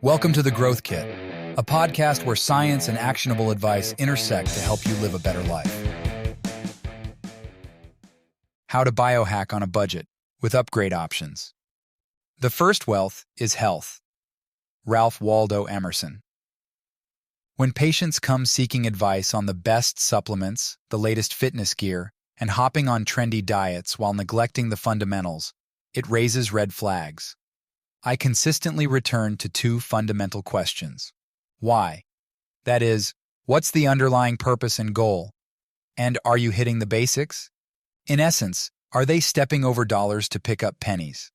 Welcome to The Growth Kit, a podcast where science and actionable advice intersect to help you live a better life. How to biohack on a budget with upgrade options. The first wealth is health. Ralph Waldo Emerson. When patients come seeking advice on the best supplements, the latest fitness gear, and hopping on trendy diets while neglecting the fundamentals, it raises red flags. I consistently return to two fundamental questions. Why? That is, what's the underlying purpose and goal? And are you hitting the basics? In essence, are they stepping over dollars to pick up pennies?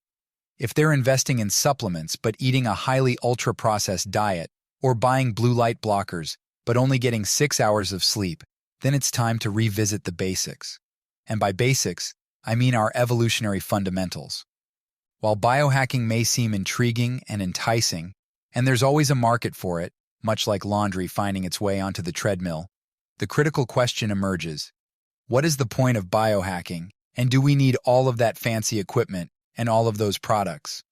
If they're investing in supplements but eating a highly ultra-processed diet, or buying blue light blockers but only getting 6 hours of sleep, then it's time to revisit the basics. And by basics, I mean our evolutionary fundamentals. While biohacking may seem intriguing and enticing, and there's always a market for it, much like laundry finding its way onto the treadmill, the critical question emerges: what is the point of biohacking, and do we need all of that fancy equipment and all of those products?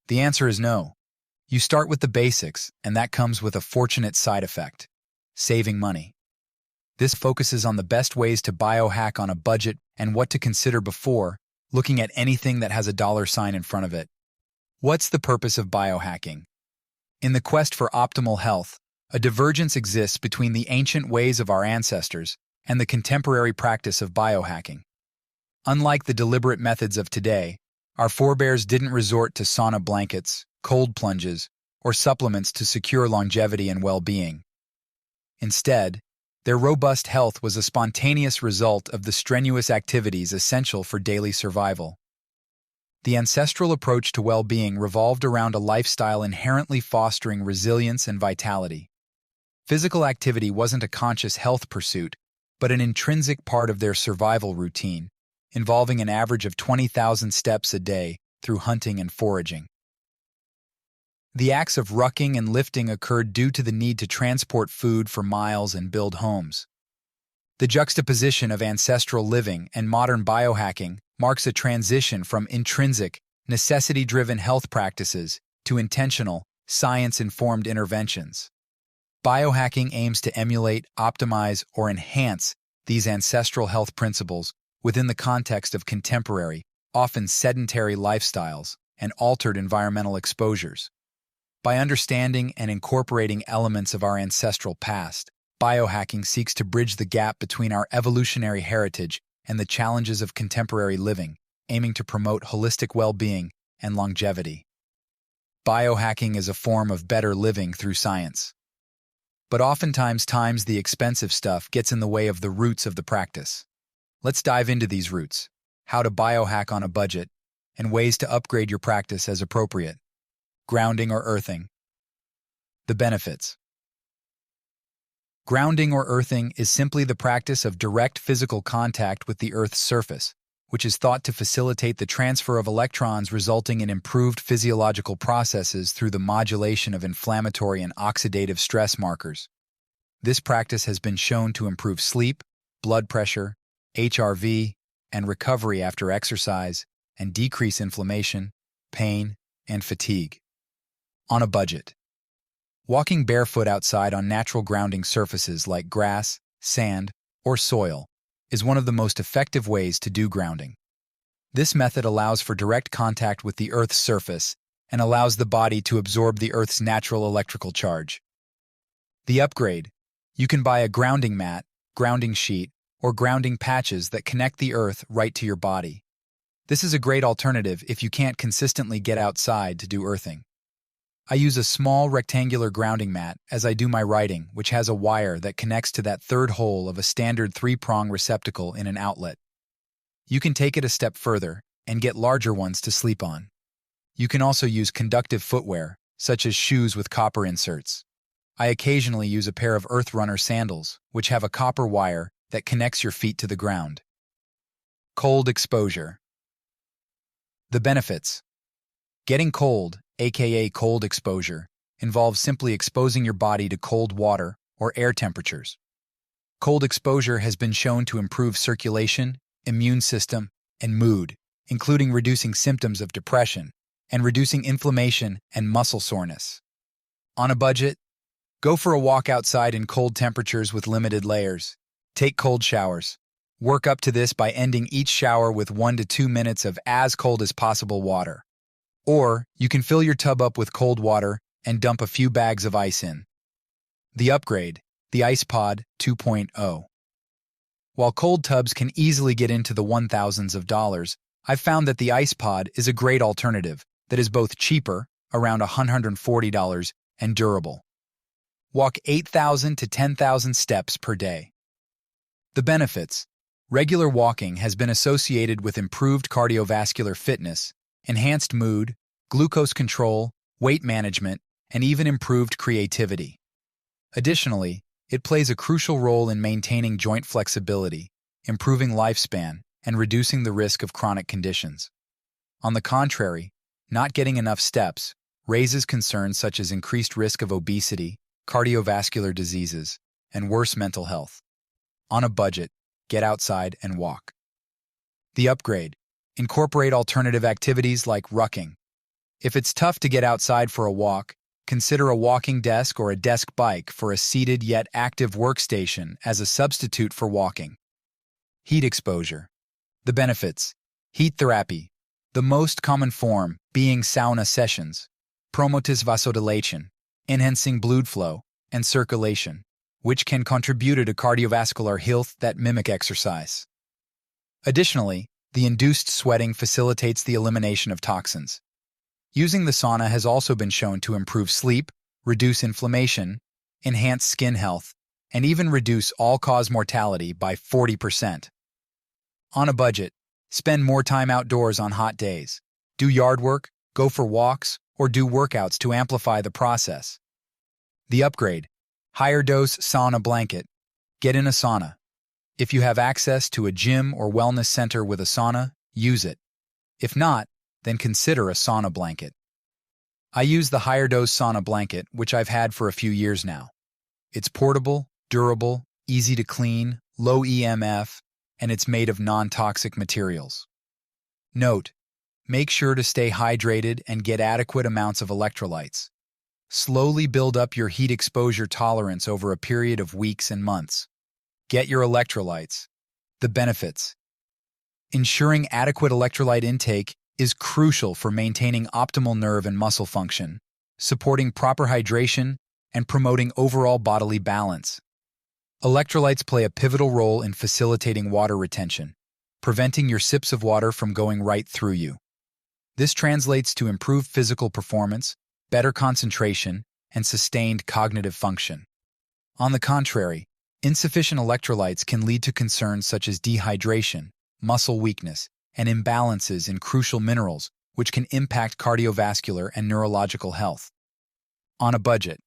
The answer is no. You start with the basics, and that comes with a fortunate side effect: saving money. This focuses on the best ways to biohack on a budget and what to consider before looking at anything that has a dollar sign in front of it. What's the purpose of biohacking? In the quest for optimal health, a divergence exists between the ancient ways of our ancestors and the contemporary practice of biohacking. Unlike the deliberate methods of today, our forebears didn't resort to sauna blankets, cold plunges, or supplements to secure longevity and well-being. Instead, their robust health was a spontaneous result of the strenuous activities essential for daily survival. The ancestral approach to well-being revolved around a lifestyle inherently fostering resilience and vitality. Physical activity wasn't a conscious health pursuit, but an intrinsic part of their survival routine, involving an average of 20,000 steps a day through hunting and foraging. The acts of rucking and lifting occurred due to the need to transport food for miles and build homes. The juxtaposition of ancestral living and modern biohacking marks a transition from intrinsic, necessity-driven health practices to intentional, science-informed interventions. Biohacking aims to emulate, optimize, or enhance these ancestral health principles within the context of contemporary, often sedentary lifestyles and altered environmental exposures. By understanding and incorporating elements of our ancestral past, biohacking seeks to bridge the gap between our evolutionary heritage and the challenges of contemporary living, aiming to promote holistic well-being and longevity. Biohacking is a form of better living through science. But oftentimes the expensive stuff gets in the way of the roots of the practice. Let's dive into these roots: how to biohack on a budget, and ways to upgrade your practice as appropriate. Grounding or earthing. The benefits. Grounding or earthing is simply the practice of direct physical contact with the Earth's surface, which is thought to facilitate the transfer of electrons, resulting in improved physiological processes through the modulation of inflammatory and oxidative stress markers. This practice has been shown to improve sleep, blood pressure, HRV, and recovery after exercise, and decrease inflammation, pain, and fatigue. On a budget. Walking barefoot outside on natural grounding surfaces like grass, sand, or soil is one of the most effective ways to do grounding. This method allows for direct contact with the Earth's surface and allows the body to absorb the Earth's natural electrical charge. The upgrade. You can buy a grounding mat, grounding sheet, or grounding patches that connect the Earth right to your body. This is a great alternative if you can't consistently get outside to do earthing. I use a small rectangular grounding mat as I do my writing, which has a wire that connects to that third hole of a standard 3-prong receptacle in an outlet. You can take it a step further and get larger ones to sleep on. You can also use conductive footwear, such as shoes with copper inserts. I occasionally use a pair of Earth Runner sandals, which have a copper wire that connects your feet to the ground. Cold exposure. The benefits. Getting cold, aka cold exposure, involves simply exposing your body to cold water or air temperatures. Cold exposure has been shown to improve circulation, immune system, and mood, including reducing symptoms of depression and reducing inflammation and muscle soreness. On a budget? Go for a walk outside in cold temperatures with limited layers. Take cold showers. Work up to this by ending each shower with 1 to 2 minutes of as cold as possible water. Or you can fill your tub up with cold water and dump a few bags of ice in. The upgrade, the Ice Pod 2.0. While cold tubs can easily get into the $1,000s of dollars, I've found that the Ice Pod is a great alternative that is both cheaper, around $140, and durable. Walk 8,000 to 10,000 steps per day. The benefits. Regular walking has been associated with improved cardiovascular fitness, enhanced mood, glucose control, weight management, and even improved creativity. Additionally, it plays a crucial role in maintaining joint flexibility, improving lifespan, and reducing the risk of chronic conditions. On the contrary, not getting enough steps raises concerns such as increased risk of obesity, cardiovascular diseases, and worse mental health. On a budget, get outside and walk. The upgrade. Incorporate alternative activities like rucking. If it's tough to get outside for a walk, consider a walking desk or a desk bike for a seated yet active workstation as a substitute for walking. Heat exposure. The benefits. Heat therapy. The most common form being sauna sessions, promotes vasodilation, enhancing blood flow and circulation, which can contribute to cardiovascular health that mimic exercise. Additionally, the induced sweating facilitates the elimination of toxins. Using the sauna has also been shown to improve sleep, reduce inflammation, enhance skin health, and even reduce all-cause mortality by 40%. On a budget, spend more time outdoors on hot days. Do yard work, go for walks, or do workouts to amplify the process. The upgrade. Higher dose sauna blanket. Get in a sauna. If you have access to a gym or wellness center with a sauna, use it. If not, then consider a sauna blanket. I use the higher dose sauna blanket, which I've had for a few years now. It's portable, durable, easy to clean, low EMF, and it's made of non-toxic materials. Note: make sure to stay hydrated and get adequate amounts of electrolytes. Slowly build up your heat exposure tolerance over a period of weeks and months. Get your electrolytes. The benefits. Ensuring adequate electrolyte intake is crucial for maintaining optimal nerve and muscle function, supporting proper hydration, and promoting overall bodily balance. Electrolytes play a pivotal role in facilitating water retention, preventing your sips of water from going right through you. This translates to improved physical performance, better concentration, and sustained cognitive function. On the contrary, insufficient electrolytes can lead to concerns such as dehydration, muscle weakness, and imbalances in crucial minerals, which can impact cardiovascular and neurological health. On a budget.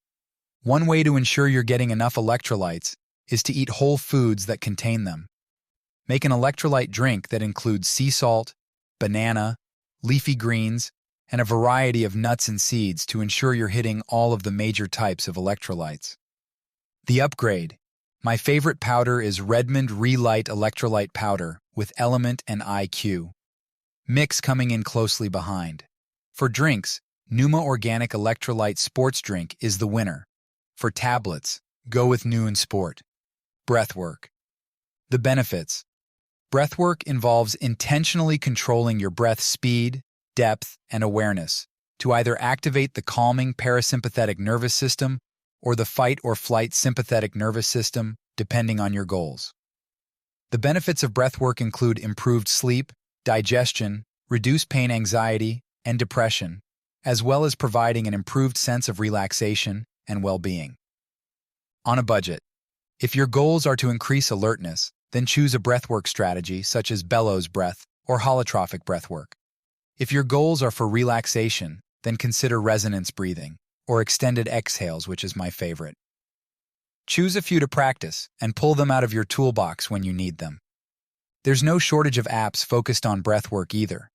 One way to ensure you're getting enough electrolytes is to eat whole foods that contain them. Make an electrolyte drink that includes sea salt, banana, leafy greens, and a variety of nuts and seeds to ensure you're hitting all of the major types of electrolytes. The upgrade. My favorite powder is Redmond Relight Electrolyte Powder with Element and IQ. Mix coming in closely behind. For drinks, Numa Organic Electrolyte Sports Drink is the winner. For tablets, go with Nuun Sport. Breathwork. The benefits. Breathwork involves intentionally controlling your breath speed, depth, and awareness to either activate the calming parasympathetic nervous system or the fight or flight sympathetic nervous system, depending on your goals. The benefits of breathwork include improved sleep, digestion, reduced pain, anxiety, and depression, as well as providing an improved sense of relaxation and well-being. On a budget. If your goals are to increase alertness, then choose a breathwork strategy such as bellows breath or holotropic breathwork. If your goals are for relaxation, then consider resonance breathing or extended exhales, which is my favorite. Choose a few to practice and pull them out of your toolbox when you need them. There's no shortage of apps focused on breathwork either.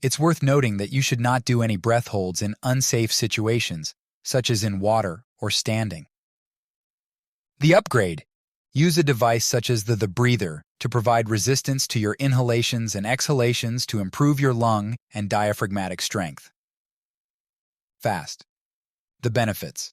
It's worth noting that you should not do any breath holds in unsafe situations, such as in water or standing. The upgrade. Use a device such as the Breather to provide resistance to your inhalations and exhalations to improve your lung and diaphragmatic strength. Fast. The benefits.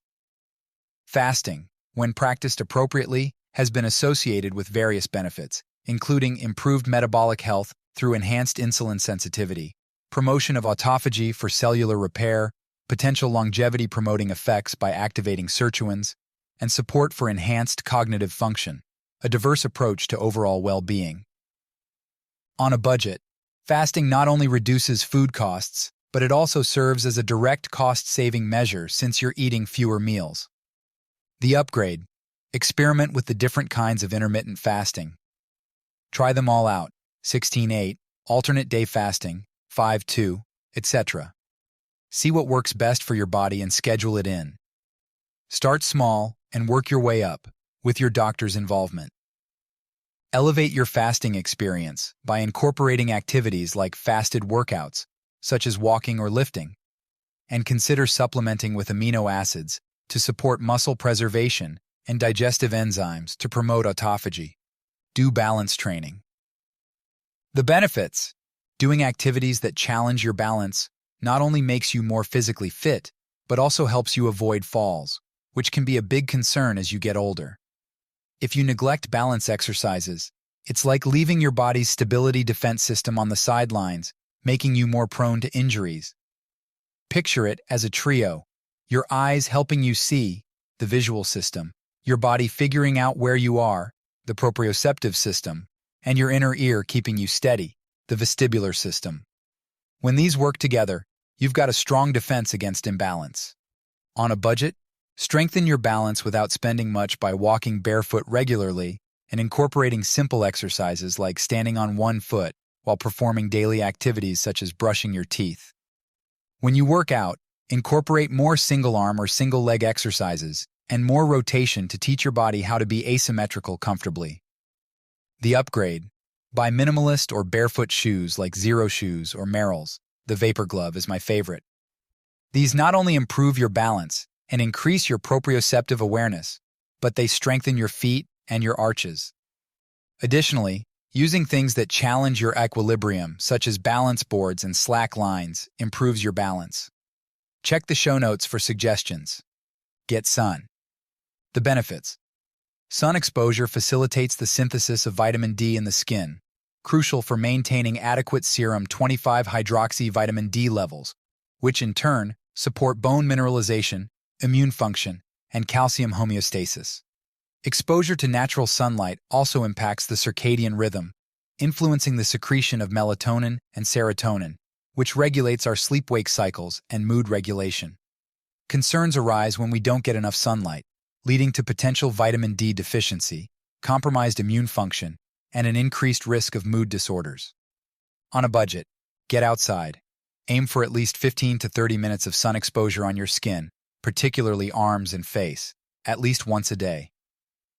Fasting, when practiced appropriately, has been associated with various benefits, including improved metabolic health through enhanced insulin sensitivity, promotion of autophagy for cellular repair, potential longevity-promoting effects by activating sirtuins, and support for enhanced cognitive function, a diverse approach to overall well-being. On a budget, fasting not only reduces food costs, but it also serves as a direct cost-saving measure since you're eating fewer meals. The upgrade: experiment with the different kinds of intermittent fasting. Try them all out: 16-8, alternate day fasting, 5-2, etc. See what works best for your body and schedule it in. Start small and work your way up, with your doctor's involvement. Elevate your fasting experience by incorporating activities like fasted workouts, such as walking or lifting, and consider supplementing with amino acids to support muscle preservation and digestive enzymes to promote autophagy. Do balance training. The benefits: doing activities that challenge your balance not only makes you more physically fit, but also helps you avoid falls, which can be a big concern as you get older. If you neglect balance exercises, it's like leaving your body's stability defense system on the sidelines, making you more prone to injuries. Picture it as a trio: your eyes helping you see, the visual system, your body figuring out where you are, the proprioceptive system, and your inner ear keeping you steady, the vestibular system. When these work together, you've got a strong defense against imbalance. On a budget, strengthen your balance without spending much by walking barefoot regularly and incorporating simple exercises like standing on one foot while performing daily activities such as brushing your teeth. When you work out, incorporate more single-arm or single-leg exercises and more rotation to teach your body how to be asymmetrical comfortably. The upgrade: buy minimalist or barefoot shoes like Zero Shoes or Merrell's. The Vapor Glove is my favorite. These not only improve your balance and increase your proprioceptive awareness, but they strengthen your feet and your arches. Additionally, using things that challenge your equilibrium, such as balance boards and slack lines, improves your balance. Check the show notes for suggestions. Get sun. The benefits: sun exposure facilitates the synthesis of vitamin D in the skin, crucial for maintaining adequate serum 25-hydroxy vitamin D levels, which in turn support bone mineralization, immune function, and calcium homeostasis. Exposure to natural sunlight also impacts the circadian rhythm, influencing the secretion of melatonin and serotonin, which regulates our sleep-wake cycles and mood regulation. Concerns arise when we don't get enough sunlight, leading to potential vitamin D deficiency, compromised immune function, and an increased risk of mood disorders. On a budget, get outside. Aim for at least 15 to 30 minutes of sun exposure on your skin, particularly arms and face, at least once a day.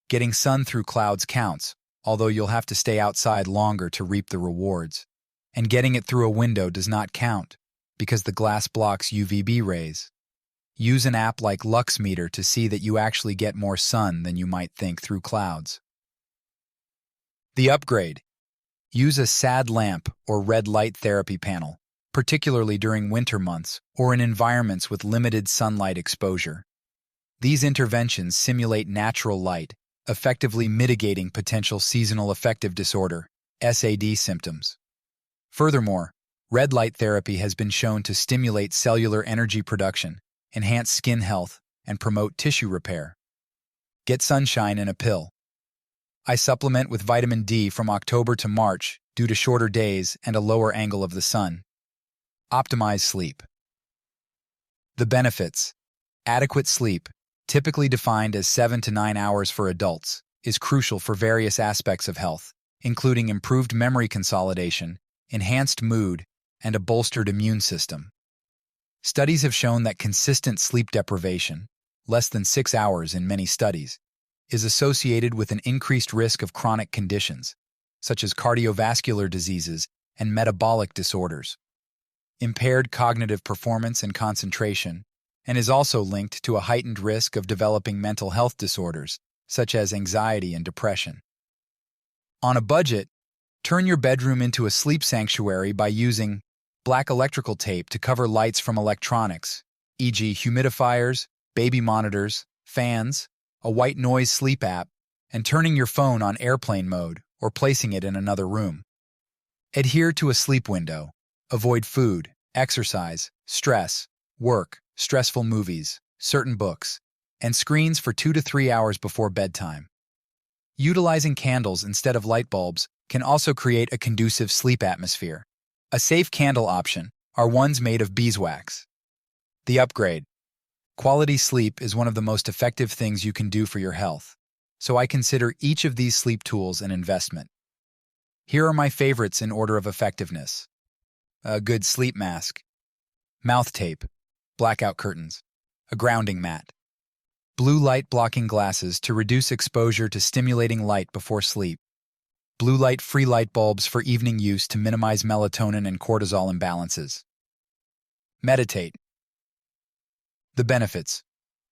Getting sun through clouds counts, although you'll have to stay outside longer to reap the rewards. And getting it through a window does not count, because the glass blocks UVB rays. Use an app like LuxMeter to see that you actually get more sun than you might think through clouds. The upgrade: use a SAD lamp or red light therapy panel, particularly during winter months or in environments with limited sunlight exposure. These interventions simulate natural light, effectively mitigating potential seasonal affective disorder, SAD symptoms. Furthermore, red light therapy has been shown to stimulate cellular energy production, enhance skin health, and promote tissue repair. Get sunshine in a pill. I supplement with vitamin D from October to March due to shorter days and a lower angle of the sun. Optimize sleep. The benefits: adequate sleep, typically defined as 7 to 9 hours for adults, is crucial for various aspects of health, including improved memory consolidation, enhanced mood, and a bolstered immune system. Studies have shown that consistent sleep deprivation, less than 6 hours in many studies, is associated with an increased risk of chronic conditions, such as cardiovascular diseases and metabolic disorders, impaired cognitive performance and concentration, and is also linked to a heightened risk of developing mental health disorders, such as anxiety and depression. On a budget, turn your bedroom into a sleep sanctuary by using black electrical tape to cover lights from electronics, e.g. humidifiers, baby monitors, fans, a white noise sleep app, and turning your phone on airplane mode or placing it in another room. Adhere to a sleep window. Avoid food, exercise, stress, work, stressful movies, certain books, and screens for 2 to 3 hours before bedtime. Utilizing candles instead of light bulbs can also create a conducive sleep atmosphere. A safe candle option are ones made of beeswax. The upgrade. Quality sleep is one of the most effective things you can do for your health, so I consider each of these sleep tools an investment. Here are my favorites in order of effectiveness. A good sleep mask, mouth tape, blackout curtains, a grounding mat, blue light blocking glasses to reduce exposure to stimulating light before sleep, blue light-free light bulbs for evening use to minimize melatonin and cortisol imbalances. Meditate. The benefits.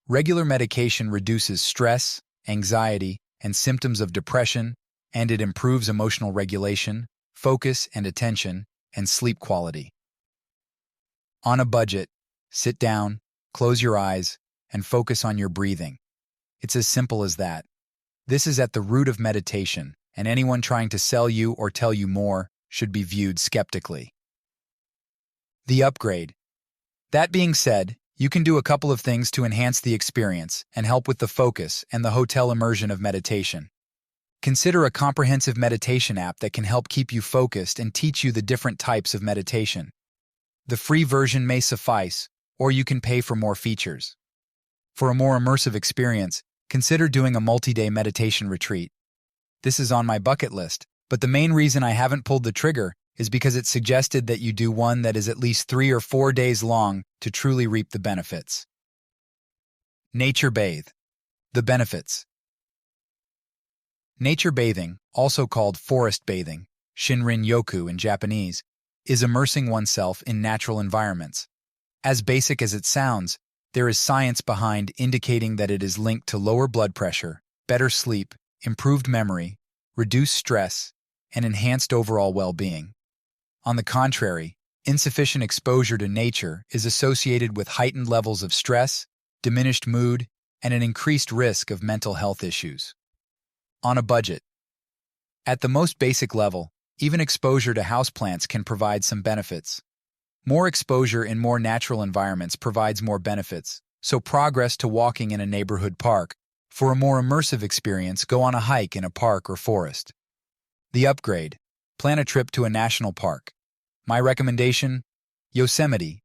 Regular medication reduces stress, anxiety, and symptoms of depression, and it improves emotional regulation, focus and attention, and sleep quality. On a budget, sit down, close your eyes, and focus on your breathing. It's as simple as that. This is at the root of meditation, and anyone trying to sell you or tell you more should be viewed skeptically. The upgrade. That being said, you can do a couple of things to enhance the experience and help with the focus and the hotel immersion of meditation. Consider a comprehensive meditation app that can help keep you focused and teach you the different types of meditation. The free version may suffice, or you can pay for more features. For a more immersive experience, consider doing a multi-day meditation retreat. This is on my bucket list, but the main reason I haven't pulled the trigger is because it's suggested that you do one that is at least 3 or 4 days long to truly reap the benefits. Nature bathe. The benefits. Nature bathing, also called forest bathing, Shinrin-yoku in Japanese, is immersing oneself in natural environments. As basic as it sounds, there is science behind indicating that it is linked to lower blood pressure, better sleep, improved memory, reduced stress, and enhanced overall well-being. On the contrary, insufficient exposure to nature is associated with heightened levels of stress, diminished mood, and an increased risk of mental health issues. On a budget. At the most basic level, even exposure to houseplants can provide some benefits. More exposure in more natural environments provides more benefits, so progress to walking in a neighborhood park. For a more immersive experience, go on a hike in a park or forest. The upgrade. Plan a trip to a national park. My recommendation? Yosemite.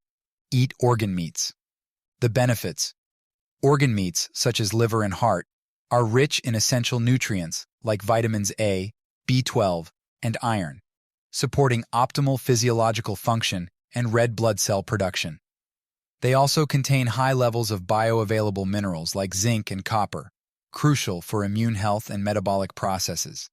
Eat organ meats. The benefits. Organ meats, such as liver and heart, are rich in essential nutrients like vitamins A, B12, and iron, supporting optimal physiological function and red blood cell production. They also contain high levels of bioavailable minerals like zinc and copper, crucial for immune health and metabolic processes.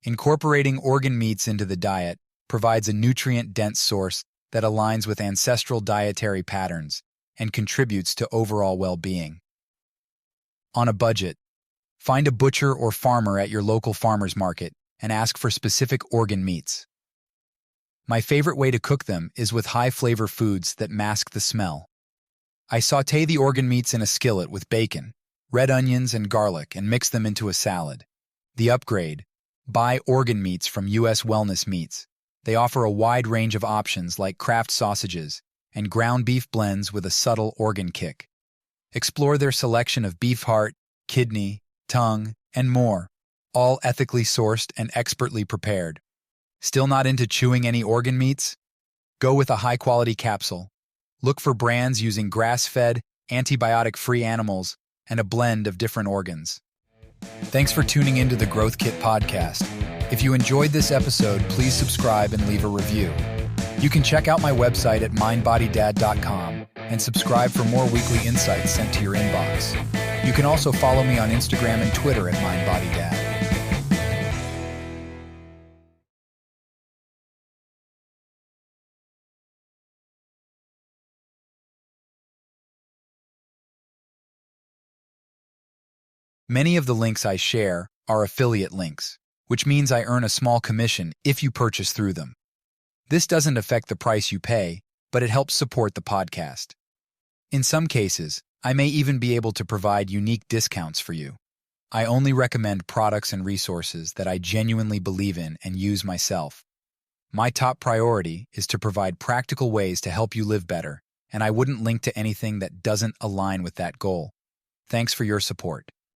Incorporating organ meats into the diet provides a nutrient-dense source that aligns with ancestral dietary patterns and contributes to overall well-being. On a budget, find a butcher or farmer at your local farmer's market and ask for specific organ meats. My favorite way to cook them is with high-flavor foods that mask the smell. I sauté the organ meats in a skillet with bacon, red onions, and garlic and mix them into a salad. The upgrade. Buy organ meats from U.S. Wellness Meats. They offer a wide range of options like Kraft sausages and ground beef blends with a subtle organ kick. Explore their selection of beef heart, kidney, tongue, and more, all ethically sourced and expertly prepared. Still not into chewing any organ meats? Go with a high-quality capsule. Look for brands using grass-fed, antibiotic-free animals and a blend of different organs. Thanks for tuning into the Growth Kit podcast. If you enjoyed this episode, please subscribe and leave a review. You can check out my website at mindbodydad.com and subscribe for more weekly insights sent to your inbox. You can also follow me on Instagram and Twitter at mindbodydad. Many of the links I share are affiliate links, which means I earn a small commission if you purchase through them. This doesn't affect the price you pay, but it helps support the podcast. In some cases, I may even be able to provide unique discounts for you. I only recommend products and resources that I genuinely believe in and use myself. My top priority is to provide practical ways to help you live better, and I wouldn't link to anything that doesn't align with that goal. Thanks for your support.